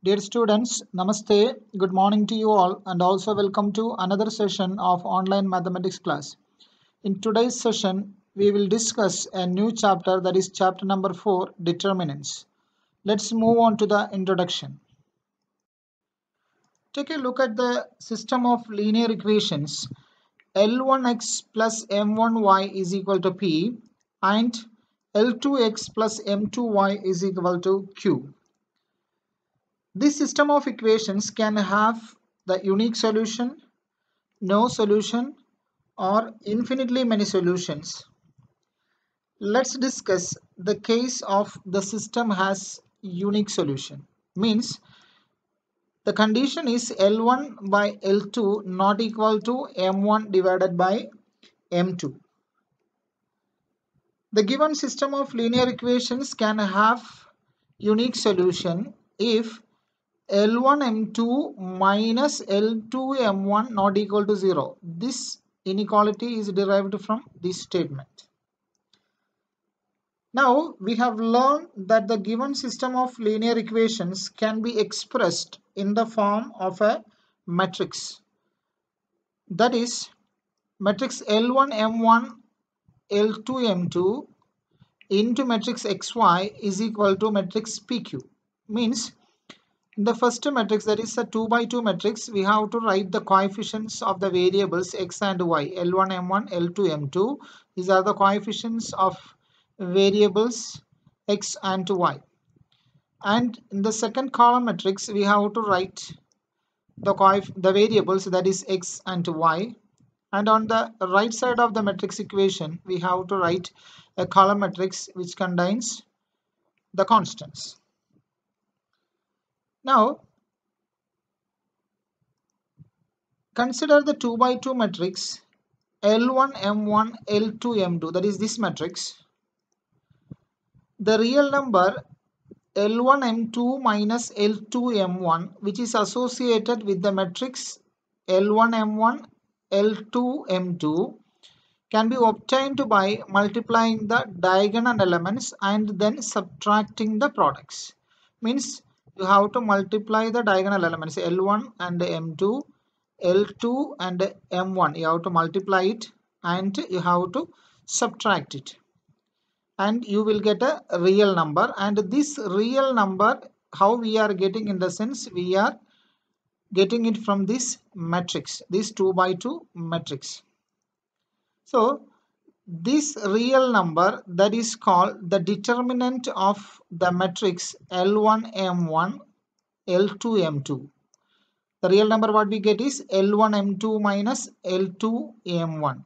Dear students, Namaste, good morning to you all, and also welcome to another session of online mathematics class. In today's session, we will discuss a new chapter, that is chapter number 4, Determinants. Let's move on to the introduction. Take a look at the system of linear equations. L1x plus m1y is equal to P and L2x plus m2y is equal to Q. This system of equations can have the unique solution, no solution, or infinitely many solutions. Let's discuss the case of the system has unique solution. Means the condition is L1 by L2 not equal to M1 divided by M2. The given system of linear equations can have unique solution if L1 M2 minus L2 M1 not equal to 0. This inequality is derived from this statement. Now we have learned that the given system of linear equations can be expressed in the form of a matrix. That is matrix L1 M1 L2 M2 into matrix XY is equal to matrix PQ. Means in the first matrix, that is a 2 by 2 matrix, we have to write the coefficients of the variables x and y. L1 M1 L2 M2, these are the coefficients of variables x and y. And in the second column matrix, we have to write the variables, that is x and y. And on the right side of the matrix equation, we have to write a column matrix which contains the constants. Now consider the 2 by 2 matrix L1 M1 L2 M2, that is this matrix. The real number L1 M2 minus L2 M1, which is associated with the matrix L1 M1 L2 M2, can be obtained by multiplying the diagonal elements and then subtracting the products. Means you have to multiply the diagonal elements L1 and M2, L2 and M1. You have to multiply it and you have to subtract it, and you will get a real number. And this real number, how we are getting, in the sense we are getting it from this matrix, this 2 by 2 matrix. So this real number, that is called the determinant of the matrix L1 M1 L2 M2. The real number what we get is L1 M2 minus L2 M1.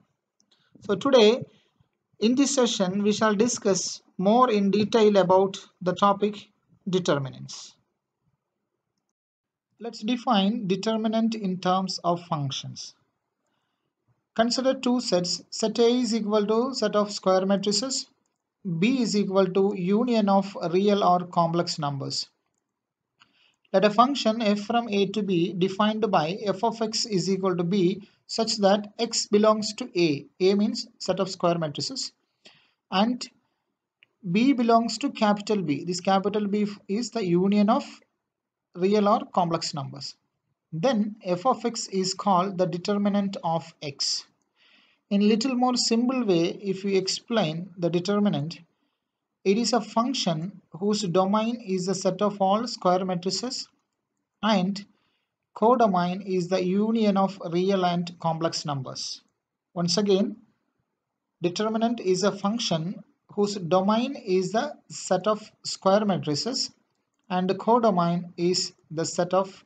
So today in this session we shall discuss more in detail about the topic determinants. Let's define determinant in terms of functions. Consider two sets. Set A is equal to set of square matrices. B is equal to union of real or complex numbers. Let a function f from a to b defined by f of x is equal to b such that x belongs to A. A means set of square matrices. And b belongs to capital B. This capital B is the union of real or complex numbers. Then f of x is called the determinant of x. In little more simple way, if we explain the determinant, it is a function whose domain is the set of all square matrices and codomain is the union of real and complex numbers. Once again, determinant is a function whose domain is the set of square matrices and codomain is the set of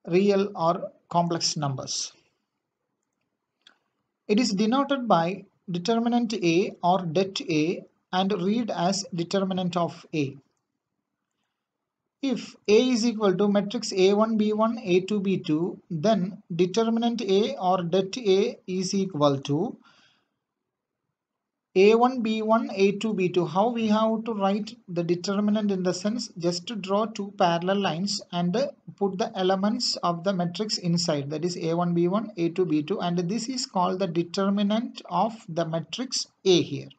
real or complex numbers. It is denoted by determinant A or det A and read as determinant of A. If A is equal to matrix A1 B1 A2 B2, then determinant A or det A is equal to A1 B1 A2 B2. How we have to write the determinant? In the sense, just to draw two parallel lines and put the elements of the matrix inside, that is A1 B1 A2 B2, and this is called the determinant of the matrix A here.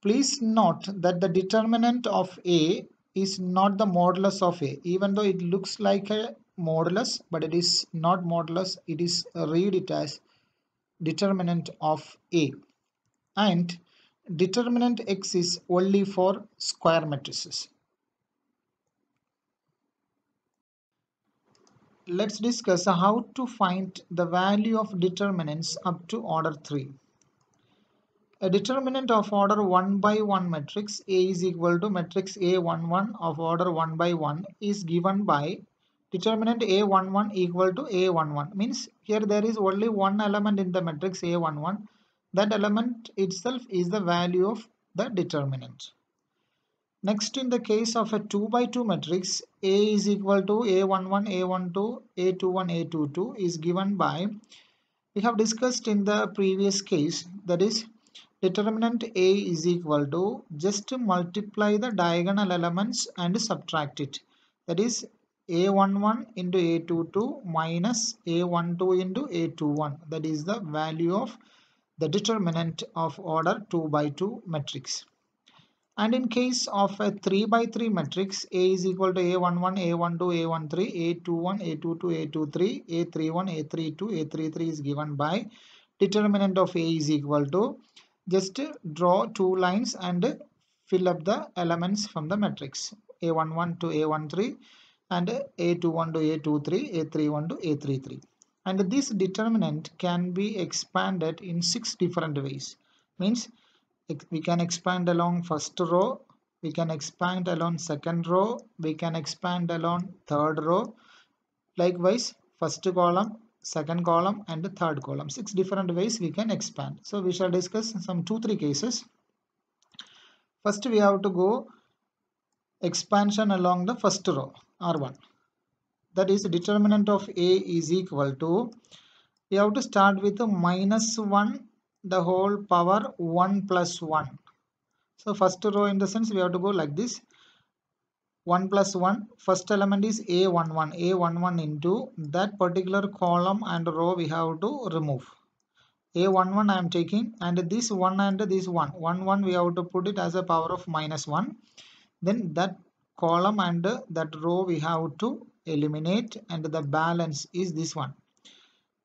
Please note that the determinant of A is not the modulus of A, even though it looks like a modulus, but it is not modulus. It is read it as determinant of A, and determinant X is only for square matrices. Let's discuss how to find the value of determinants up to order 3. A determinant of order 1 by 1 matrix A is equal to matrix A11 of order 1 by 1 is given by determinant A11 equal to A11. Means here there is only one element in the matrix A11. That element itself is the value of the determinant. Next, in the case of a 2 by 2 matrix, A is equal to A11, A12, A21, A22 is given by, we have discussed in the previous case, that is determinant A is equal to just multiply the diagonal elements and subtract it. That is A11 into A22 minus A12 into A21. That is the value of the determinant of order 2 by 2 matrix. And in case of a 3 by 3 matrix, A is equal to A11, A12, A13, A21, A22, A23, A31, A32, A33 is given by determinant of A is equal to just draw two lines and fill up the elements from the matrix A11 to A13 and A21 to A23, A31 to A33. And this determinant can be expanded in 6 different ways. Means we can expand along first row, we can expand along second row, we can expand along third row, likewise first column, second column and the third column. 6 different ways we can expand. So we shall discuss some 2-3 cases. First we have to go expansion along the first row R1. That is determinant of A is equal to, we have to start with minus 1 the whole power 1 plus 1. So first row, in the sense we have to go like this, 1 plus 1, first element is A11 into that particular column and row we have to remove. A11 I am taking, and this 1 and this 1 we have to put it as a power of minus 1. Then that column and that row we have to eliminate, and the balance is this one,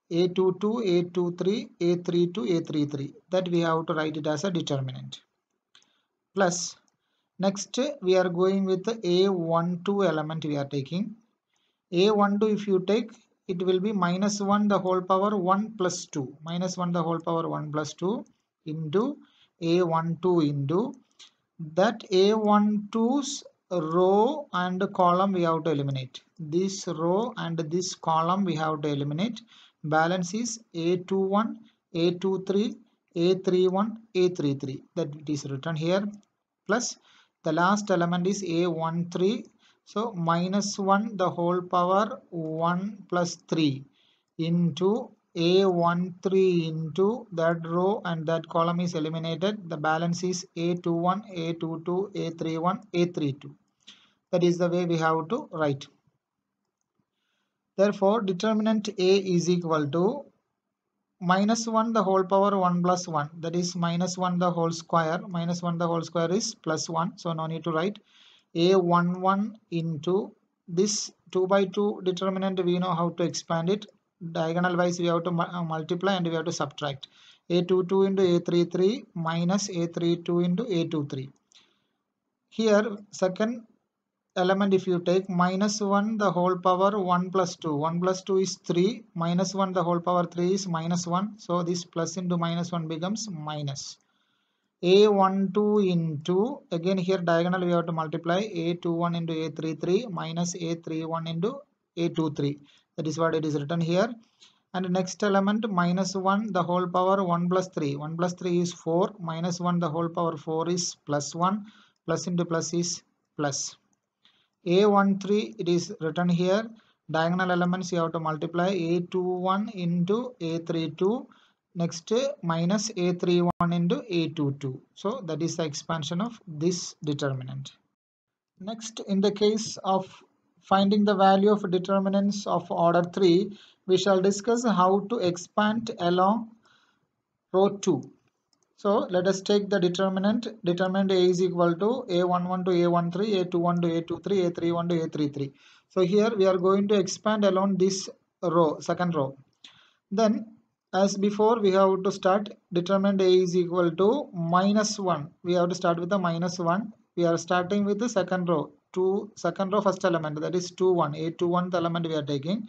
A22, A23, A32, A33. That we have to write it as a determinant. Plus, next we are going with the A12 element we are taking. A12 if you take, it will be minus 1 the whole power 1 plus 2. Minus 1 the whole power 1 plus 2 into A12 into that A12's row and column we have to eliminate. This row and this column we have to eliminate. Balance is A21, A23, A31, A33. That it is written here. Plus the last element is A13. So minus 1 the whole power 1 plus 3 into A13 into that row and that column is eliminated. The balance is A21, A22, A31, A32. That is the way we have to write. Therefore, determinant A is equal to minus 1 the whole power 1 plus 1. That is minus 1 the whole square. Minus 1 the whole square is plus 1. So no need to write. A11 into this 2 by 2 determinant, we know how to expand it. Diagonal wise we have to multiply and we have to subtract. A22 into A33 minus A32 into A23. Here second element if you take minus 1 the whole power 1 plus 2. 1 plus 2 is 3. Minus 1 the whole power 3 is minus 1. So this plus into minus 1 becomes minus. A12 into, again here diagonal we have to multiply, A21 into A33 minus A31 into A23. That is what it is written here. And next element minus 1 the whole power 1 plus 3. 1 plus 3 is 4. Minus 1 the whole power 4 is plus 1. Plus into plus is plus. A13 it is written here. Diagonal elements you have to multiply, A21 into A32. Next minus A31 into A22. So that is the expansion of this determinant. Next, in the case of finding the value of determinants of order 3, we shall discuss how to expand along row 2. So let us take the determinant. Determinant A is equal to A11 to A13, A21 to A23, A31 to A33. So here we are going to expand along this row, second row. Then as before we have to start determinant A is equal to -1. We have to start with the -1. We are starting with the second row. Second row first element, that is 2 1. A21 the element we are taking.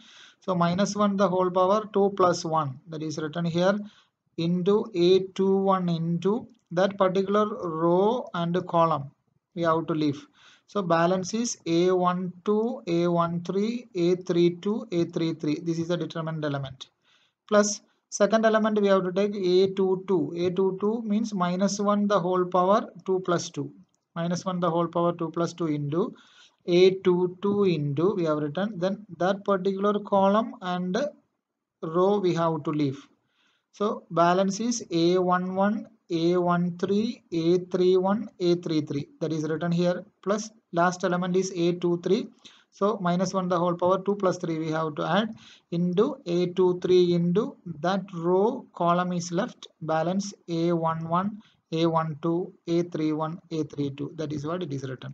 So -1 the whole power 2 plus 1, that is written here, into A21 into that particular row and column we have to leave. So balance is A12, A13, A32, A33. This is the determinant element. Plus second element we have to take A22. A22 means -1 the whole power 2 plus 2. -1 the whole power 2 plus 2 into A22 into we have written. Then that particular column and row we have to leave. So balance is A11, A13, A31, A33. That is written here. Plus last element is A23. So -1 the whole power 2 plus 3 we have to add into A23 into that row column is left. Balance A11, A12, A31, A32. That is what it is written.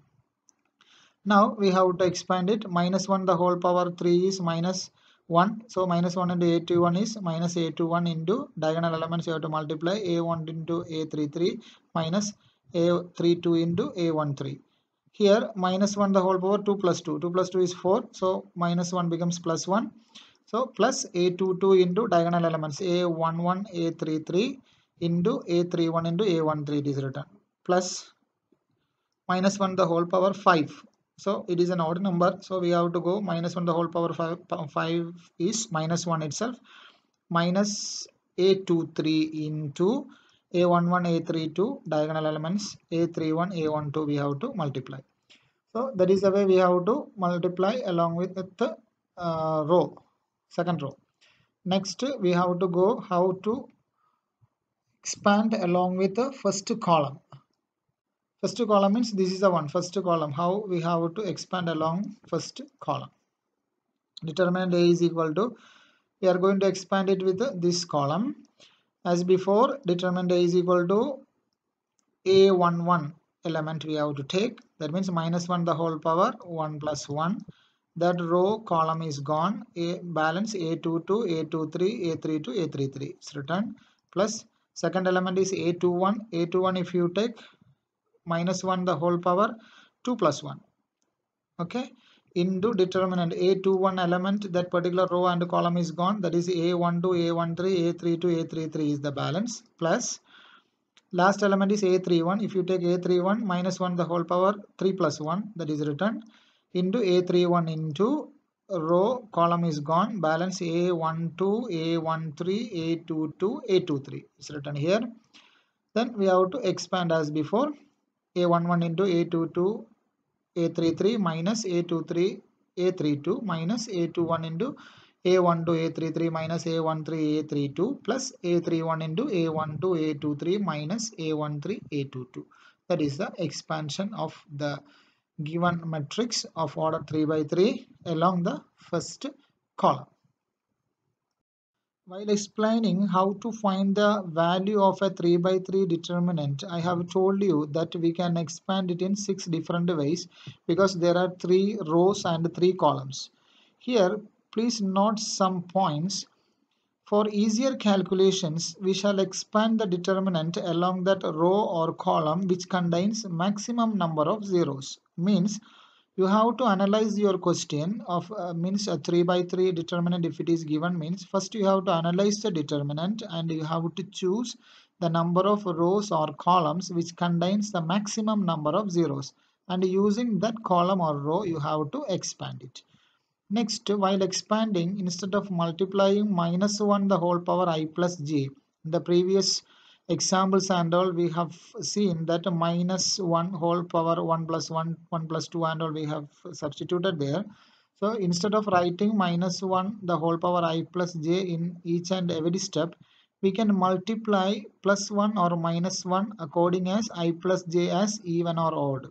Now we have to expand it. -1 the whole power 3 is -1. So -1 into A21 is -A21 into diagonal elements you have to multiply A1 into A33 minus A32 into A13. Here -1 the whole power 2 plus 2. 2 plus 2 is 4. So -1 becomes +1. So plus A22 into diagonal elements A11, A33 into A31 into A13 it is written. Plus -1 the whole power 5. So it is an odd number. So we have to go -1 the whole power 5 is -1 itself. Minus A23 into A11, A32 diagonal elements A31, A12 we have to multiply. So that is the way we have to multiply along with the row, second row. Next we have to go how to expand along with the first column. First column means this is the one, first column. How we have to expand along first column. Determinant A is equal to, we are going to expand it with this column. As before, determinant A is equal to A11 element we have to take. That means -1 the whole power 1 plus 1. That row column is gone. Balance A22, A23, A32, A33. It's written. Plus second element is A21. A21 if you take -1 the whole power 2 plus 1. Okay, into determinant A21 element, that particular row and column is gone. That is A12, A13, A32, A33 is the balance. Plus last element is A31. If you take A31 -1 the whole power 3 plus 1, that is written into A31 into row column is gone. Balance A12, A13, A22, A23 is written here. Then we have to expand as before. A11 into A22 A33 minus A23 A32 minus A21 into A12 A33 minus A13 A32 plus A31 into A12 A23 minus A13 A22. That is the expansion of the given matrix of order 3 by 3 along the first column. While explaining how to find the value of a 3 by 3 determinant, I have told you that we can expand it in 6 different ways because there are 3 rows and 3 columns. Here, please note some points. For easier calculations, we shall expand the determinant along that row or column which contains maximum number of zeros. Means you have to analyze your question of means a 3 by 3 determinant. If it is given, means first you have to analyze the determinant and you have to choose the number of rows or columns which contains the maximum number of zeros, and using that column or row you have to expand it. Next, while expanding, instead of multiplying -1 the whole power I plus j, the previous examples and all we have seen that -1 whole power 1 plus 1, 1 plus 2 and all we have substituted there. So instead of writing -1 the whole power I plus j in each and every step, we can multiply +1 or -1 according as I plus j as even or odd.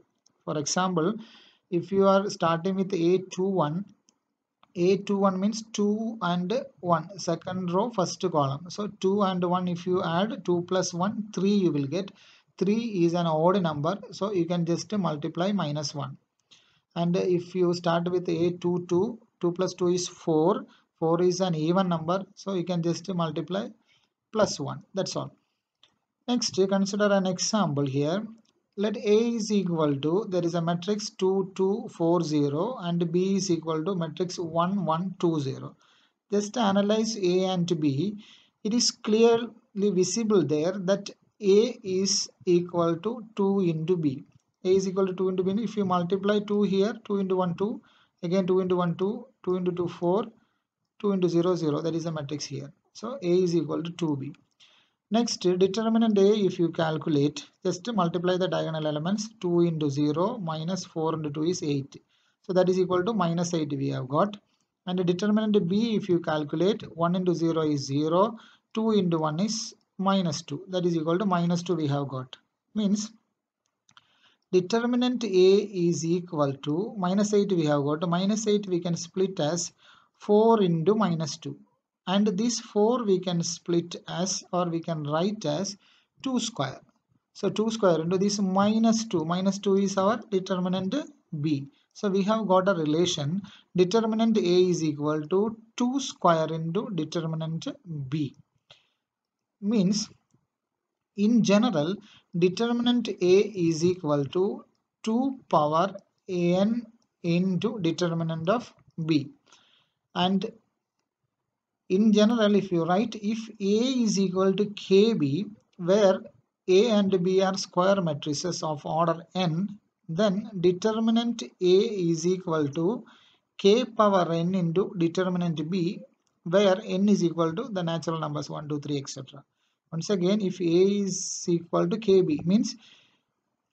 For example, if you are starting with A21, A21 means 2 and 1, second row first column. So 2 and 1, if you add 2 plus 1, 3 you will get. 3 is an odd number, so you can just multiply minus 1. And if you start with A22, 2 plus 2 is 4, 4 is an even number, so you can just multiply plus 1. That's all. Next, consider an example here. Let A is equal to, there is a matrix 2, 2, 4, 0 and B is equal to matrix 1, 1, 2, 0. Just analyze A and B. It is clearly visible there that A is equal to 2 into B. A is equal to 2 into B. If you multiply 2 here, 2 into 1, 2. Again 2 into 1, 2. 2 into 2, 4. 2 into 0, 0. That is a matrix here. So A is equal to 2B. Next, determinant A, if you calculate, just multiply the diagonal elements. 2 into 0 minus 4 into 2 is 8. So that is equal to minus 8 we have got. And the determinant B, if you calculate, 1 into 0 is 0. 2 into 1 is minus 2. That is equal to minus 2 we have got. Means determinant A is equal to minus 8 we have got. Minus 8 we can split as 4 into minus 2. And this 4 we can split as, or we can write as 2 square. So 2 square into this minus 2. Minus 2 is our determinant B. So we have got a relation. Determinant A is equal to 2 square into determinant B. Means in general, determinant A is equal to 2 power n into determinant of B. And in general, if you write, if A is equal to KB, where A and B are square matrices of order n, then determinant A is equal to K power n into determinant B, where n is equal to the natural numbers 1, 2, 3, etc. Once again, if A is equal to KB, means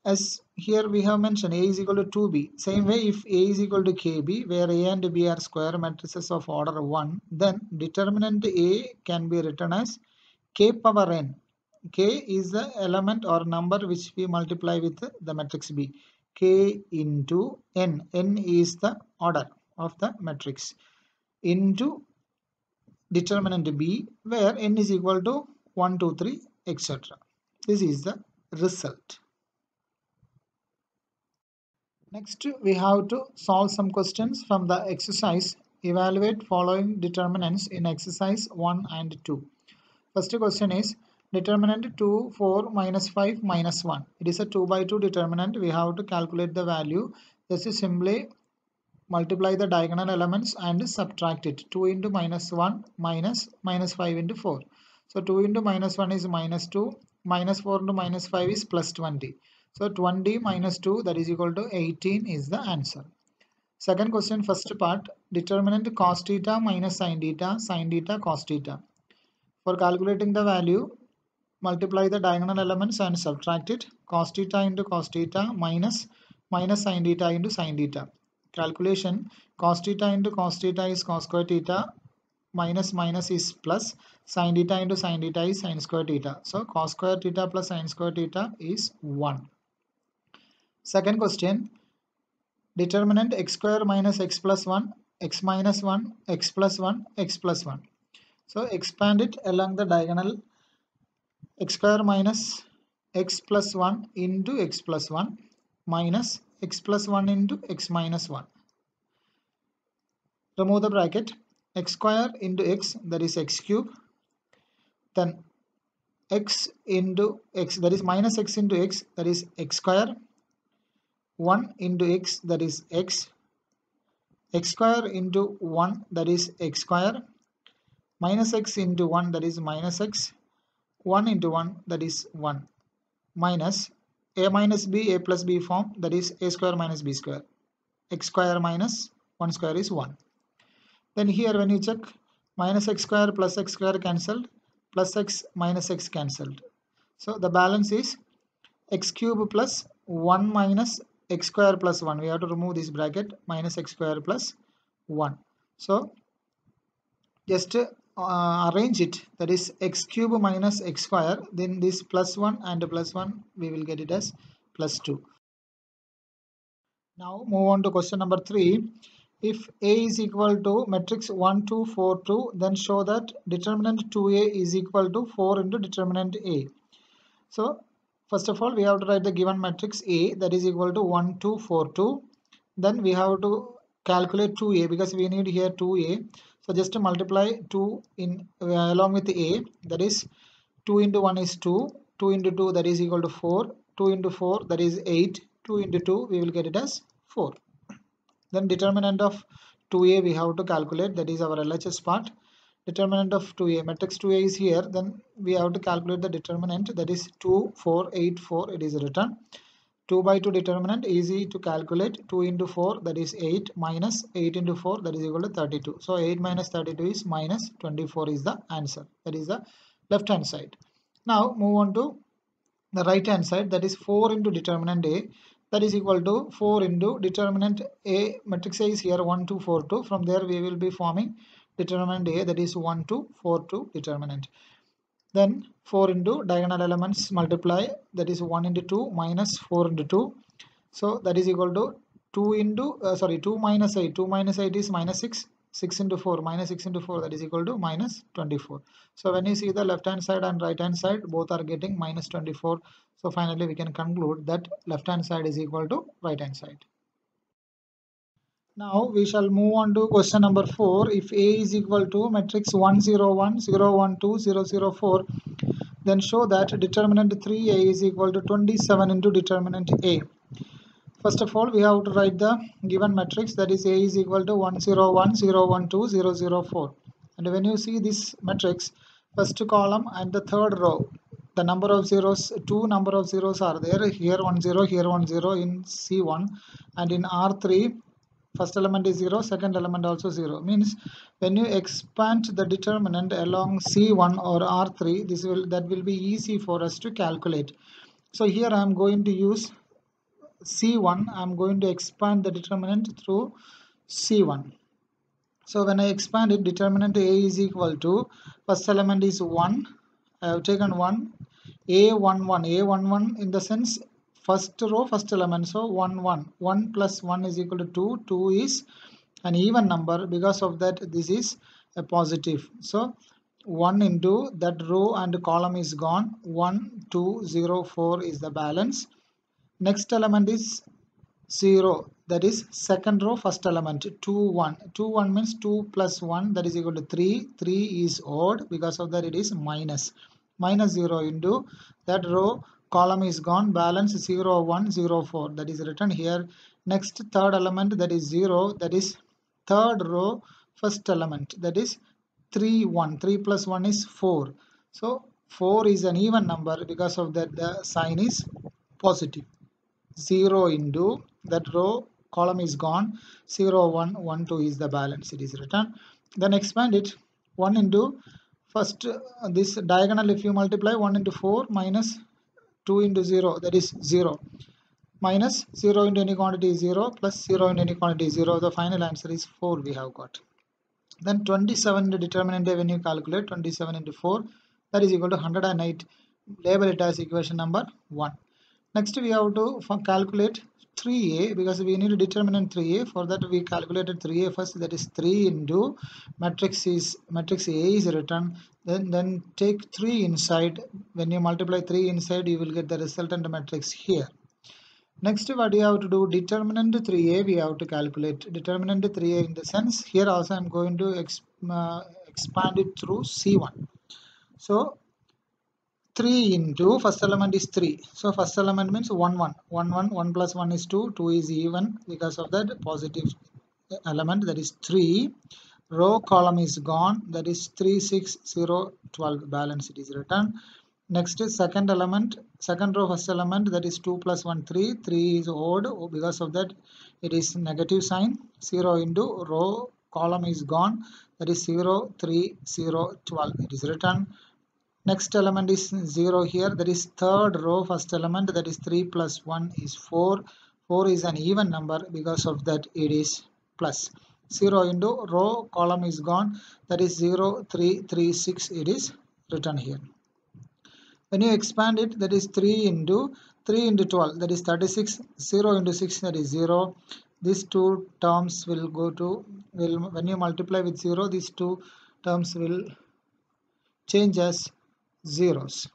as here we have mentioned A is equal to 2B. Same way, if A is equal to KB, where A and B are square matrices of order 1, then determinant A can be written as K power n. K is the element or number which we multiply with the matrix B. K into n. N is the order of the matrix into determinant B, where n is equal to 1, 2, 3, etc. This is the result. Next, we have to solve some questions from the exercise. Evaluate following determinants in exercise 1 and 2. First question is determinant 2, 4, minus 5, minus 1. It is a 2 by 2 determinant. We have to calculate the value. This is simply multiply the diagonal elements and subtract it. 2 into minus 1 minus 5 into 4. So 2 into minus 1 is minus 2. Minus 4 into minus 5 is plus 20. So 20 minus 2, that is equal to 18 is the answer. Second question, first part, determinant cos theta minus sin theta, cos theta. For calculating the value, multiply the diagonal elements and subtract it. Cos theta into cos theta minus sin theta into sin theta. Calculation, cos theta into cos theta is cos square theta, minus is plus, sin theta into sin theta is sin square theta. So cos square theta plus sin square theta is 1. Second question, determinant x square minus x plus 1, x minus 1, x plus 1, x plus 1. So expand it along the diagonal. X square minus x plus 1 into x plus 1 minus x plus 1 into x minus 1. Remove the bracket. X square into x, that is x cube. Then x into x, that is minus x into x, that is x square. 1 into x, that is x. X square into 1, that is x square. Minus x into 1, that is minus x. 1 into 1, that is 1. Minus a minus b, a plus b form, that is a square minus b square. X square minus 1 square is 1. Then here when you check, minus x square plus x square cancelled, plus x minus x cancelled. So the balance is x cube plus 1 minus x square plus 1. We have to remove this bracket, minus x square plus 1. So just arrange it, that is x cube minus x square, then this plus 1 and plus 1 we will get it as plus 2. Now move on to question number 3. if A is equal to matrix 1 2 4 2, then show that determinant 2A is equal to 4 into determinant A. So first of all we have to write the given matrix A, that is equal to 1 2 4 2. Then we have to calculate 2A because we need here 2A. So just to multiply 2 in along with A, that is 2 into 1 is 2, 2 into 2 that is equal to 4, 2 into 4 that is 8, 2 into 2 we will get it as 4. Then determinant of 2A we have to calculate, that is our LHS part. Determinant of 2A, matrix 2A is here, then we have to calculate the determinant, that is 2 4 8 4, it is written. 2 by 2 determinant easy to calculate. 2 into 4 that is 8 minus 8 into 4 that is equal to 32. So 8 minus 32 is minus 24 is the answer. That is the left hand side. Now move on to the right hand side, that is 4 into determinant A, that is equal to 4 into determinant A. Matrix A is here 1 2 4 2. From there we will be forming determinant A, that is 1 2 4 2 determinant. Then 4 into diagonal elements multiply, that is 1 into 2 minus 4 into 2. So that is equal to 2 into 2 minus 8. 2 minus 8 is minus 6. 6 into 4 minus 6 into 4 that is equal to minus 24. So when you see the left hand side and right hand side, both are getting minus 24. So finally we can conclude that left hand side is equal to right hand side. Now we shall move on to question number 4. If A is equal to matrix 1 0 1 0 1 2 0 0 4, then show that determinant 3A is equal to 27 into determinant A. First of all, we have to write the given matrix, that is A is equal to 1 0 1 0 1 2 0 0 4. And when you see this matrix, first column and the third row, the number of zeros, two number of zeros are there. Here 1 0, here 1 0 in C1, and in R3 first element is 0, second element also 0. Means when you expand the determinant along C1 or R3, that will be easy for us to calculate. So here I am going to use C1. I am going to expand the determinant through C1. So when I expand it, determinant A is equal to first element is 1. I have taken 1. A11 in the sense first row first element, so 1 1 1 plus 1 is equal to 2. 2 is an even number, because of that this is a positive. So 1 into that row and column is gone. 1 2 0 4 is the balance. Next element is 0, that is second row first element. 2 1 2 1 means 2 plus 1 that is equal to 3. 3 is odd, because of that it is minus 0 into that row column is gone. Balance 0 1 0 4 that is written here. Next third element, that is 0, that is third row first element, that is 3 1. 3 plus 1 is 4. So 4 is an even number, because of that the sign is positive. 0 into that row column is gone. 0 1 1 2 is the balance, it is written. Then expand it. 1 into first this diagonal, if you multiply 1 into 4 minus 2 into 0, that is 0, minus 0 into any quantity is 0, plus 0 into any quantity is 0. The final answer is 4 we have got. Then 27 into determinant A, when you calculate 27 into 4, that is equal to 108. Label it as equation number 1. Next we have to calculate 3A, because we need to determinant 3A. For that we calculated 3A first, that is 3 into matrix A is written. Then take 3 inside. When you multiply 3 inside, you will get the resultant matrix here. Next what you have to do, determinant 3A we have to calculate. Determinant 3A in the sense, here also I am going to expand it through C1. So 3 into first element is 3. So first element means 1 1. 1 1. 1 plus 1 is 2. 2 is even, because of that positive element, that is 3. Row column is gone, that is 3 6 0 12. Balance it is written. Next is second element, second row first element, that is 2 plus 1 3. 3 is odd, because of that it is negative sign. 0 into row column is gone, that is 0 3 0 12. It is written. Next element is 0 here, that is third row first element, that is 3 plus 1 is 4. 4 is an even number, because of that it is plus. 0 into row column is gone, that is 0 3 3 6, it is written here. When you expand it, that is 3 into 12, that is 36. 0 into 6, that is 0. these two terms will go to, when you multiply with 0, these two terms will change as zeros.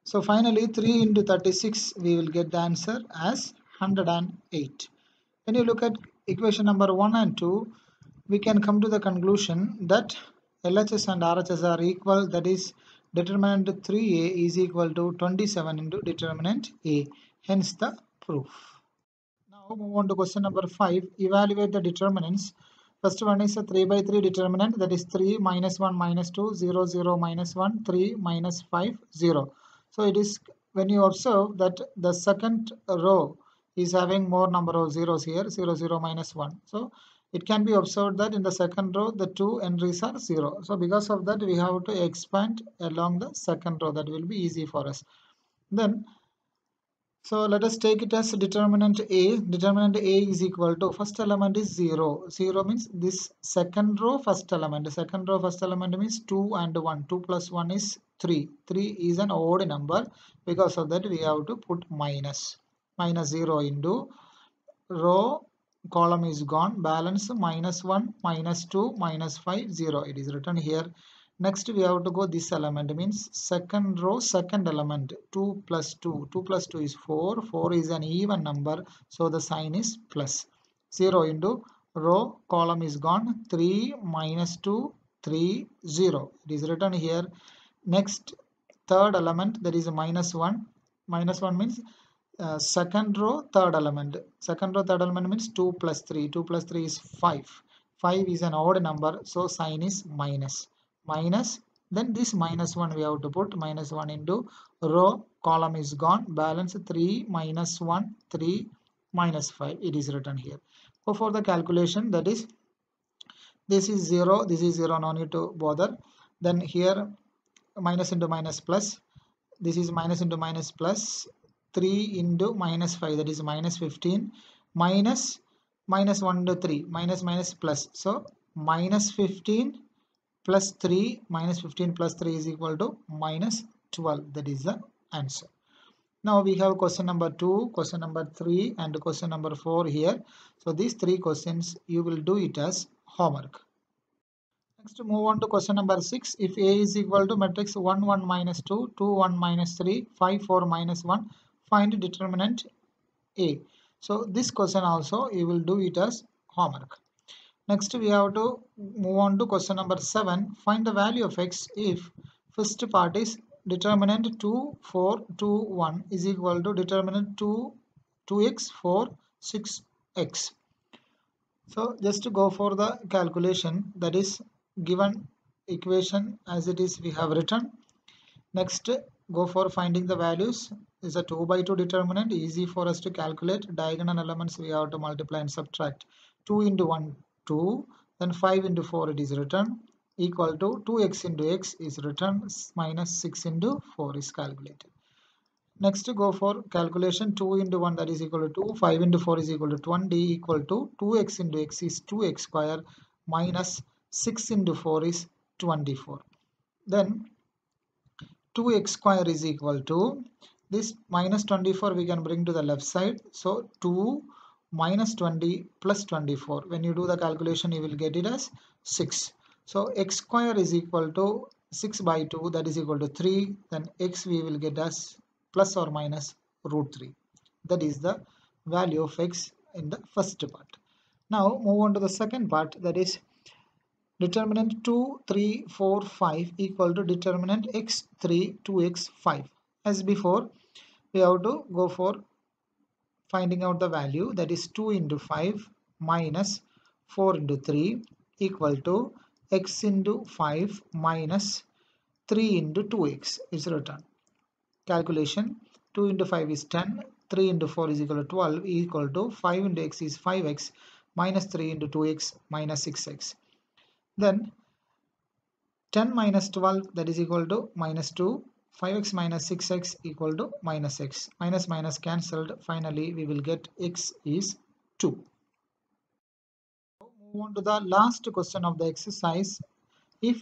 So finally 3 into 36 we will get the answer as 108. When you look at equation number 1 and 2, we can come to the conclusion that LHS and RHS are equal, that is determinant 3a is equal to 27 into determinant a, hence the proof. Now move on to question number 5. Evaluate the determinants. First one is a 3 by 3 determinant, that is 3 minus 1 minus 2 0 0 minus 1 3 minus 5 0. So it is, when you observe that the second row is having more number of zeros here, 0 0 minus 1. So it can be observed that in the second row the two entries are 0. So because of that we have to expand along the second row. That will be easy for us. Then so let us take it as determinant A. Determinant A is equal to, first element is 0. 0 means this second row first element. Second row first element means 2 and 1. 2 plus 1 is 3. 3 is an odd number. Because of that we have to put minus. Minus 0 into row column is gone. Balance minus 1, minus 2, minus 5, 0. It is written here. Next we have to go this element, means second row second element, 2 plus 2. 2 plus 2 is 4. 4 is an even number, so the sign is plus. 0 into row column is gone. 3 minus 2, 3, 0. It is written here. Next third element, that is minus 1. Minus 1 means second row third element. Second row third element means 2 plus 3. 2 plus 3 is 5. 5 is an odd number, so sign is minus. Minus, then this minus 1 we have to put. Minus 1 into row column is gone. Balance 3 minus 1, 3 minus 5. It is written here. So for the calculation, that is, this is 0, this is 0, no need to bother. Then here minus into minus plus. This is minus into minus plus. 3 into minus 5, that is minus 15, minus minus 1 to 3, minus minus plus. So minus 15 plus 3, minus 15 plus 3 is equal to minus 12. That is the answer. Now we have question number 2, question number 3 and question number 4 here. So these three questions you will do it as homework. Next move on to question number 6. If A is equal to matrix 1 1 minus 2, 2 1 minus 3, 5 4 minus 1, find determinant A. So this question also you will do it as homework. Next we have to move on to question number 7. Find the value of x if first part is determinant 2 4 2 1 is equal to determinant 2x 4 6x. So just to go for the calculation, that is given equation as it is we have written. Next go for finding the values. Is a 2 by 2 determinant, easy for us to calculate. Diagonal elements we have to multiply and subtract. 2 into 1 2, then 5 into 4 it is written, equal to 2x into x is written, minus 6 into 4 is calculated. Next go for calculation. 2 into 1 that is equal to 2, 5 into 4 is equal to 20, equal to 2x into x is 2x square, minus 6 into 4 is 24. Then 2x square is equal to, this minus 24 we can bring to the left side. So 2 minus 20 plus 24. When you do the calculation you will get it as 6. So x square is equal to 6 by 2, that is equal to 3. Then x we will get as plus or minus root 3. That is the value of x in the first part. Now move on to the second part, that is determinant 2 3 4 5 equal to determinant x3 2x 5. As before we have to go for finding out the value, that is 2 into 5 minus 4 into 3 equal to x into 5 minus 3 into 2x is written. Calculation, 2 into 5 is 10, 3 into 4 is equal to 12, equal to 5 into x is 5x minus 3 into 2x minus 6x. Then 10 minus 12 that is equal to minus 2, 5x minus 6x equal to minus x. Minus minus cancelled, finally we will get x is 2. Move on to the last question of the exercise. If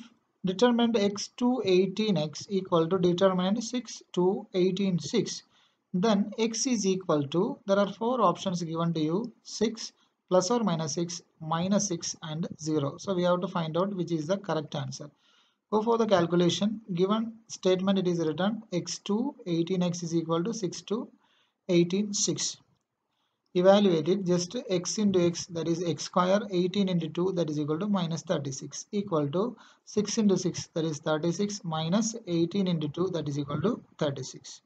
determinant x to 18x equal to determinant 6 to 18 6, then x is equal to, there are 4 options given to you, 6, plus or minus 6, minus 6 and 0. So we have to find out which is the correct answer. Go for the calculation. Given statement it is written x2 18x is equal to 6 to 18 6. Evaluate it, just x into x, that is x square, 18 into 2, that is equal to minus 36, equal to 6 into 6, that is 36, minus 18 into 2, that is equal to 36.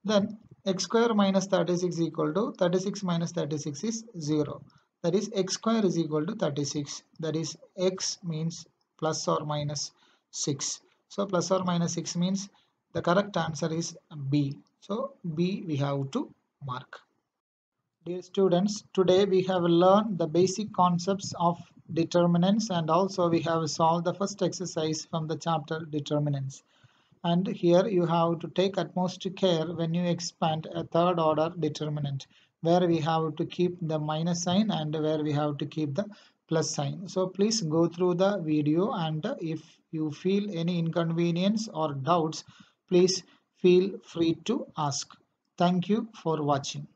Then x square minus 36 equal to 36 minus 36 is 0. That is x square is equal to 36. That is x means plus or minus 6. So plus or minus 6 means the correct answer is B. So B we have to mark. Dear students, today we have learned the basic concepts of determinants, and also we have solved the first exercise from the chapter determinants. And here you have to take utmost care when you expand a third order determinant, where we have to keep the minus sign and where we have to keep the plus sign. So please go through the video, and if you feel any inconvenience or doubts, please feel free to ask. Thank you for watching.